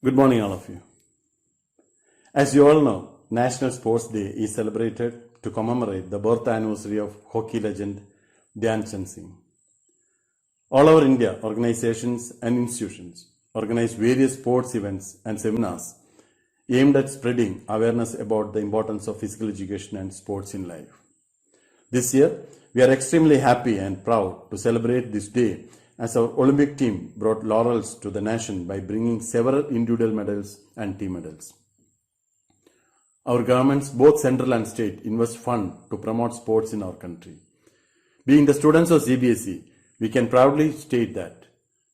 Good morning, all of you. As you all know, National Sports Day is celebrated to commemorate the birth anniversary of hockey legend DAY-2021 Singh. All over India, organizations and institutions organize various sports events and seminars aimed at spreading awareness about the importance of physical education and sports in life. This year, we are extremely happy and proud to celebrate this day as our Olympic team brought laurels to the nation by bringing several individual medals and team medals. Our governments, both central and state, invest funds to promote sports in our country. Being the students of CBSE, we can proudly state that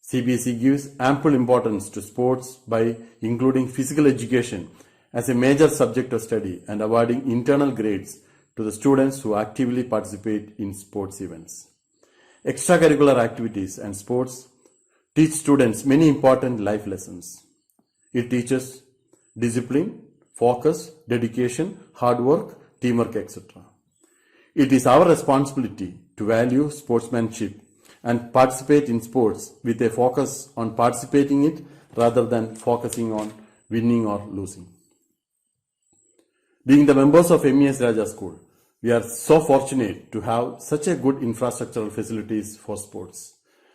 CBSE gives ample importance to sports by including physical education as a major subject of study and awarding internal grades to the students who actively participate in sports events. Extracurricular activities and sports teach students many important life lessons. It teaches discipline, focus, dedication, hard work, teamwork, etc. It is our responsibility to value sportsmanship and participate in sports with a focus on participating in it rather than focusing on winning or losing. Being the members of MES Raja School, we are so fortunate to have such a good infrastructural facilities for sports.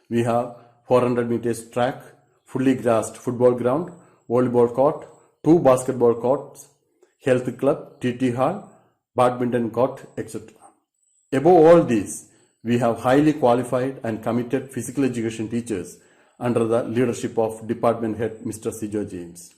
We have 400 meters track, fully grassed football ground, volleyball court, 2 basketball courts, health club, TT hall, badminton court, etc. Above all these, we have highly qualified and committed physical education teachers under the leadership of Department Head Mr. Sijo James.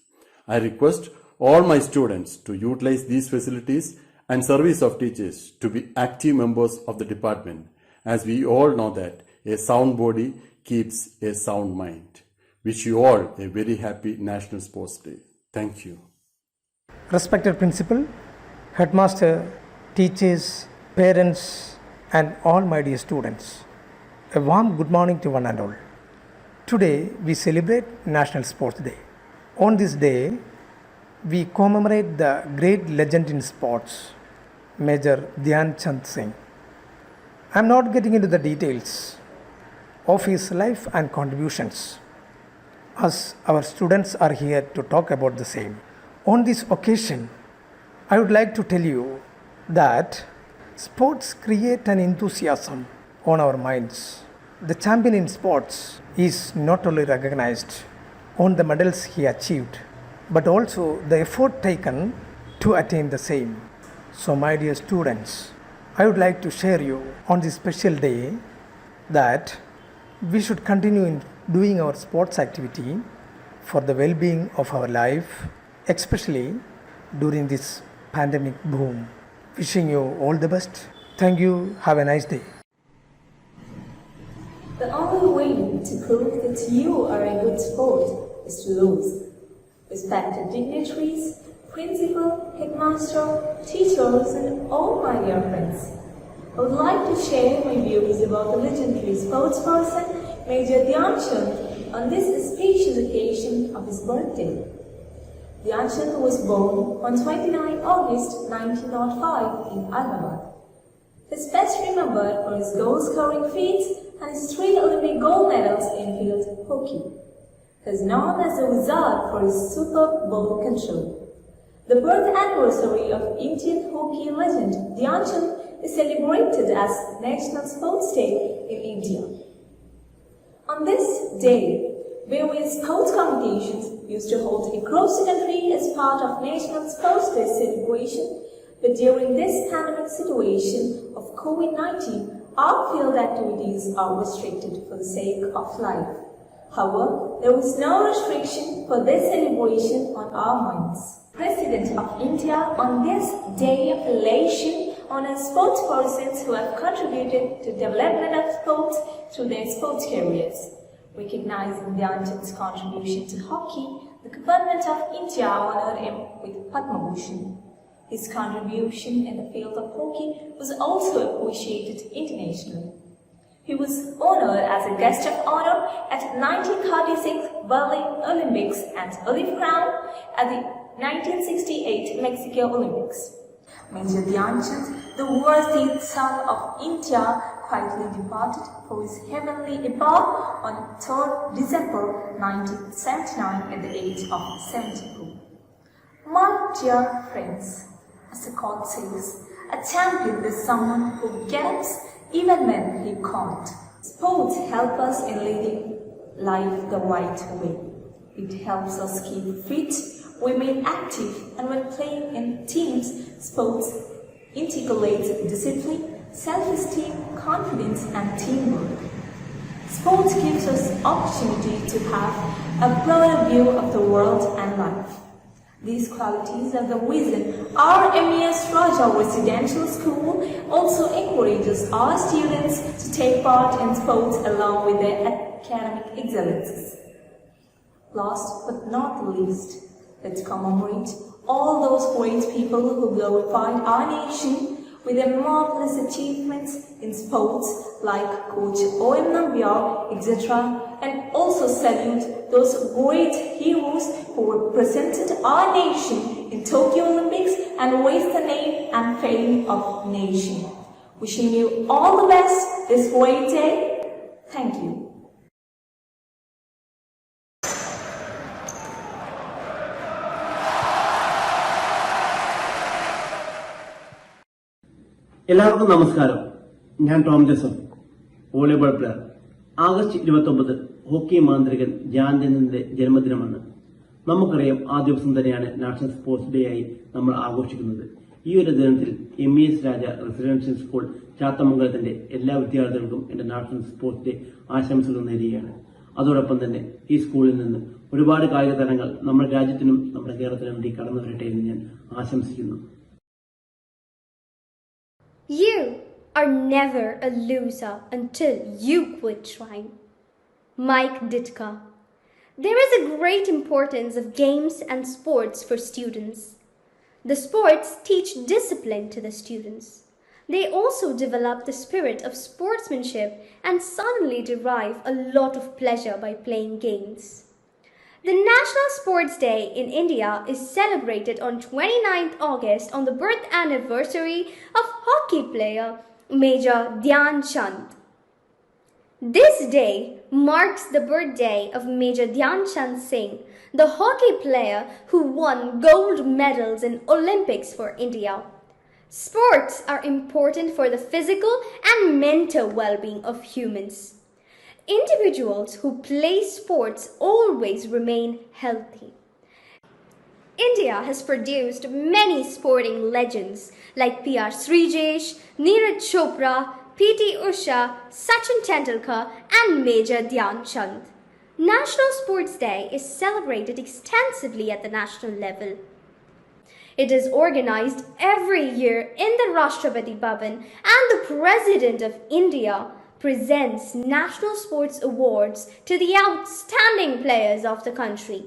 I request all my students to utilize these facilities and service of teachers to be active members of the department, as we all know that a sound body keeps a sound mind. Wish you all a very happy National Sports Day. Thank you. Respected Principal, Headmaster, teachers, parents, and all my dear students, a warm good morning to one and all. Today we celebrate National Sports Day. On this day, we commemorate the great legend in sports, Major DAY-2021 Singh. I am not getting into the details of his life and contributions, as our students are here to talk about the same. On this occasion, I would like to tell you that sports create an enthusiasm on our minds. The champion in sports is not only recognized on the medals he achieved, but also the effort taken to attain the same. So my dear students, I would like to share you on this special day that we should continue in doing our sports activity for the well-being of our life, especially during this pandemic boom. Wishing you all the best. Thank you. Have a nice day. The only way to prove that you are a good sport is to lose. Respected dignitaries, principal, headmaster, teachers, and all my dear friends, I would like to share my views about the legendary sports person Major DAY-2021 on this auspicious occasion of his birthday. DAY-2021 was born on 29 August 1905 in Ahmedabad. He is best remembered for his goal-scoring feats and his 3 Olympic gold medals in field hockey. He is known as the wizard for his superb ball control. The birth anniversary of Indian hockey legend DAY-2021 is celebrated as National Sports Day in India. On this day, various sports competitions used to hold across the country as part of National Sports Day celebration, but during this pandemic situation of COVID-19, all field activities are restricted for the sake of life. However, there was no restriction for this celebration on our minds. President of India on this day of elation honors sports persons who have contributed to development of sports through their sports careers. Recognizing DAY-2021's contribution to hockey, the government of India honored him with Padma Bhushan. His contribution in the field of hockey was also appreciated internationally. He was honored as a guest of honor at 1936 Berlin Olympics and Olive Crown at the 1968 Mexico Olympics. Major DAY-2021, the worthy son of India, quietly departed for his heavenly abode on 3rd December 1979 at the age of 74. My dear friends, as the quote says, a champion is someone who gets even when he can't. Sports help us in leading life the right way. It helps us keep fit, remain active, and when playing in teams, sports integrates discipline, self-esteem, confidence, and teamwork. Sports gives us opportunity to have a broader view of the world and life. These qualities are the reason our MES Raja Residential School also encourages our students to take part in sports along with their academic excellences. Last but not least, let's commemorate all those great people who glorified our nation with their marvelous achievements in sports like Coach O.M. Nambiar, etc. and also salute those great heroes who represented our nation in Tokyo Olympics and raised the name and fame of nation. Wishing you all the best this great day. Thank you. എല്ലാവർക്കും നമസ്കാരം. ഞാൻ Tom Joseph, volleyball player. August 29 hockey മാന്ത്രികൻ ധ്യാൻചന്ദിന്റെ ജന്മദിനമാണ്. നമുക്കറിയാം, ആ ദിവസം തന്നെയാണ് നാഷണൽ സ്പോർട്സ് ഡേ ആയി നമ്മൾ ആഘോഷിക്കുന്നത്. ഈ ഒരു ദിനത്തിൽ MES രാജ റെസിഡൻഷ്യൽ സ്കൂൾ ചാത്തമംഗലത്തിന്റെ എല്ലാ വിദ്യാർത്ഥികൾക്കും എന്റെ നാഷണൽ സ്പോർട്സ് ഡേ ആശംസകൾ നേരുകയാണ്. അതോടൊപ്പം തന്നെ ഈ സ്കൂളിൽ നിന്ന് ഒരുപാട് കായിക താരങ്ങൾ നമ്മുടെ രാജ്യത്തിനും നമ്മുടെ കേരളത്തിനും വേണ്ടി കടന്നു വരട്ടെ എന്ന് ഞാൻ ആശംസിക്കുന്നു. You are never a loser until you quit trying. Mike Ditka. There is a great importance of games and sports for students. The sports teach discipline to the students. They also develop the spirit of sportsmanship and suddenly derive a lot of pleasure by playing games. The National Sports Day in India is celebrated on 29th August on the birth anniversary of hockey player Major Dhyan Chand. This day marks the birthday of Major Dhyan Chand Singh, the hockey player who won gold medals in Olympics for India. Sports are important for the physical and mental well-being of humans. Individuals who play sports always remain healthy. India has produced many sporting legends like P.R. Srijesh, Neeraj Chopra, P.T. Usha, Sachin Tendulkar and Major Dhyan Chand. National Sports Day is celebrated extensively at the national level. It is organized every year in the Rashtrapati Bhavan and the President of India presents National Sports Awards to the outstanding players of the country.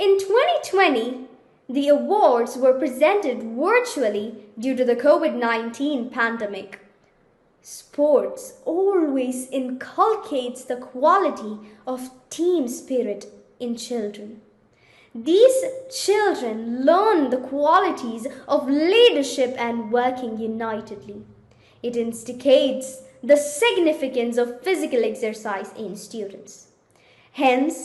In 2020, the awards were presented virtually due to the COVID-19 pandemic. Sports always inculcates the quality of team spirit in children. These children learn the qualities of leadership and working unitedly. It instigates the significance of physical exercise in students. Hence,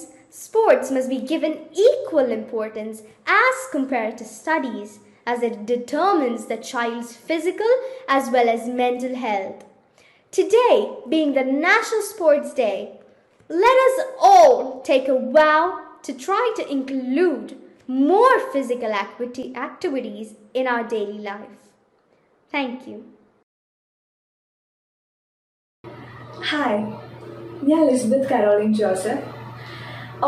sports must be given equal importance as compared to studies, as it determines the child's physical as well as mental health. Today, being the National Sports Day, let us all take a vow to try to include more physical activities in our daily life. Thank you. ഹായ്, ഞാൻ Lisbeth Caroline Joseph.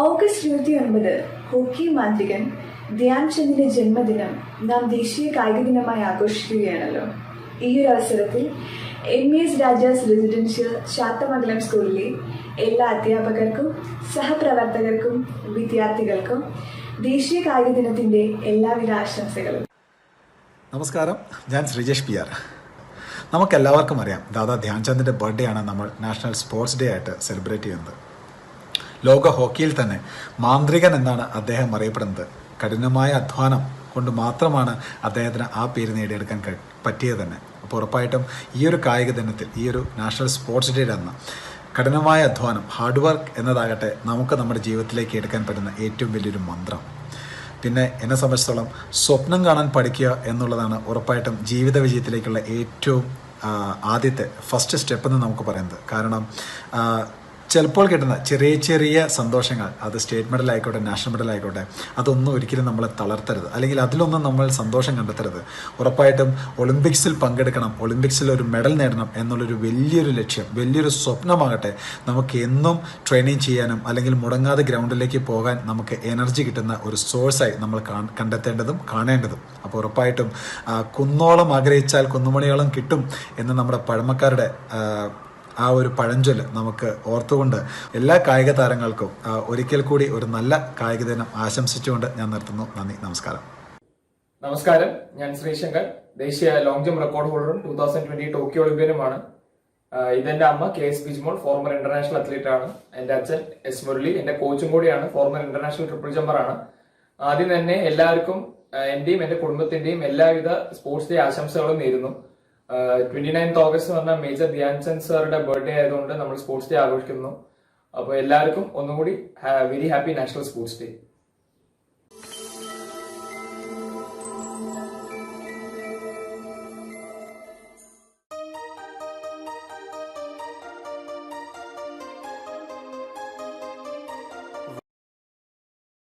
August 29 hockey മാന്ത്രികൻ ധ്യാൻ ചന്ദിന്റെ ജന്മദിനം നാം ദേശീയ കായിക ദിനമായി ആഘോഷിക്കുകയാണല്ലോ. ഈ ഒരു അവസരത്തിൽ MES രാജാസ് റെസിഡൻഷ്യൽ ചാത്തമംഗലം സ്കൂളിലെ എല്ലാ അധ്യാപകർക്കും സഹപ്രവർത്തകർക്കും വിദ്യാർത്ഥികൾക്കും ദേശീയ കായിക ദിനത്തിന്റെ എല്ലാവിധ ആശംസകളും. നമസ്കാരം, ഞാൻ ശ്രീജേഷ് PR. നമുക്കെല്ലാവർക്കും അറിയാം, ദാദാ ധ്യാൻചന്ദിൻ്റെ ബർത്ത്ഡേ ആണ് നമ്മൾ നാഷണൽ സ്പോർട്സ് ഡേ ആയിട്ട് സെലിബ്രേറ്റ് ചെയ്യുന്നത്. ലോക ഹോക്കിയിൽ തന്നെ മാന്ത്രികൻ എന്നാണ് അദ്ദേഹം അറിയപ്പെടുന്നത്. കഠിനമായ അധ്വാനം കൊണ്ട് മാത്രമാണ് അദ്ദേഹത്തിന് ആ പേര് നേടിയെടുക്കാൻ പറ്റിയത് തന്നെ. അപ്പോൾ ഉറപ്പായിട്ടും ഈ ഒരു കായിക ദിനത്തിൽ, ഈ ഒരു നാഷണൽ സ്പോർട്സ് ഡേയുടെ അന്ന് കഠിനമായ അധ്വാനം, ഹാർഡ് വർക്ക് എന്നതാകട്ടെ നമുക്ക് നമ്മുടെ ജീവിതത്തിലേക്ക് എടുക്കാൻ പറ്റുന്ന ഏറ്റവും വലിയൊരു മന്ത്രം. പിന്നെ എന്നെ സംബന്ധിച്ചിടത്തോളം സ്വപ്നം കാണാൻ പഠിക്കുക എന്നുള്ളതാണ് ഉറപ്പായിട്ടും ജീവിത വിജയത്തിലേക്കുള്ള ഏറ്റവും ആദ്യത്തെ ഫസ്റ്റ് സ്റ്റെപ്പ് എന്ന് നമുക്ക് പറയുന്നത്. കാരണം ചിലപ്പോൾ കിട്ടുന്ന ചെറിയ ചെറിയ സന്തോഷങ്ങൾ, അത് സ്റ്റേറ്റ് മെഡൽ ആയിക്കോട്ടെ, നാഷണൽ മെഡൽ ആയിക്കോട്ടെ, അതൊന്നും ഒരിക്കലും നമ്മളെ തളർത്തരുത്, അല്ലെങ്കിൽ അതിലൊന്നും നമ്മൾ സന്തോഷം കണ്ടെത്തരുത്. ഉറപ്പായിട്ടും ഒളിമ്പിക്സിൽ പങ്കെടുക്കണം, ഒളിമ്പിക്സിൽ ഒരു മെഡൽ നേടണം എന്നുള്ളൊരു വലിയൊരു ലക്ഷ്യം, വലിയൊരു സ്വപ്നമാകട്ടെ നമുക്ക് എന്നും ട്രെയിനിങ് ചെയ്യാനും അല്ലെങ്കിൽ മുടങ്ങാതെ ഗ്രൗണ്ടിലേക്ക് പോകാൻ നമുക്ക് എനർജി കിട്ടുന്ന ഒരു സോഴ്സായി നമ്മൾ കണ്ടെത്തേണ്ടതും കാണേണ്ടതും. അപ്പോൾ ഉറപ്പായിട്ടും കുന്നോളം ആഗ്രഹിച്ചാൽ കുന്നുമണിയോളം കിട്ടും എന്ന് നമ്മുടെ പഴമക്കാരുടെ ആ ഒരു പഴഞ്ചൊല്ല് നമുക്ക് ഓർത്തുകൊണ്ട് എല്ലാ കായിക താരങ്ങൾക്കും ഒരിക്കൽ കൂടി ഒരു നല്ല കായിക ദിനം ആശംസിച്ചുകൊണ്ട് ഞാൻ നിർത്തുന്നു. നന്ദി, നമസ്കാരം. നമസ്കാരം, ഞാൻ ശ്രീശങ്കർ, ദേശീയ ലോങ് ജമ്പ് റെക്കോർഡ് ഹോൾഡറും 2020 ടോക്കിയോ ഒളിമ്പ്യനുമാണ്. ഇതെന്റെ അമ്മ KS Bijmol, former international athlete ആണ്. എന്റെ അച്ഛൻ S മുരളി, എന്റെ കോച്ചും കൂടിയാണ്, ഫോർമർ ഇന്റർനാഷണൽ ട്രിപ്പിൾ ജമ്പറാണ്. ആദ്യം തന്നെ എല്ലാവർക്കും എന്റെയും എന്റെ കുടുംബത്തിന്റെയും എല്ലാവിധ സ്പോർട്സ് ഡേ ആശംസകളും നേരുന്നു. 29th ഓഗസ്റ്റ് എന്ന് പറഞ്ഞാൽ മേജർ ധ്യാൻചന്ദ് സാറുടെ ബർത്ത്ഡേ ആയതുകൊണ്ട് നമ്മൾ സ്പോർട്സ് ഡേ ആഘോഷിക്കുന്നു. അപ്പോൾ എല്ലാവർക്കും ഒന്നുകൂടി very happy national sports day.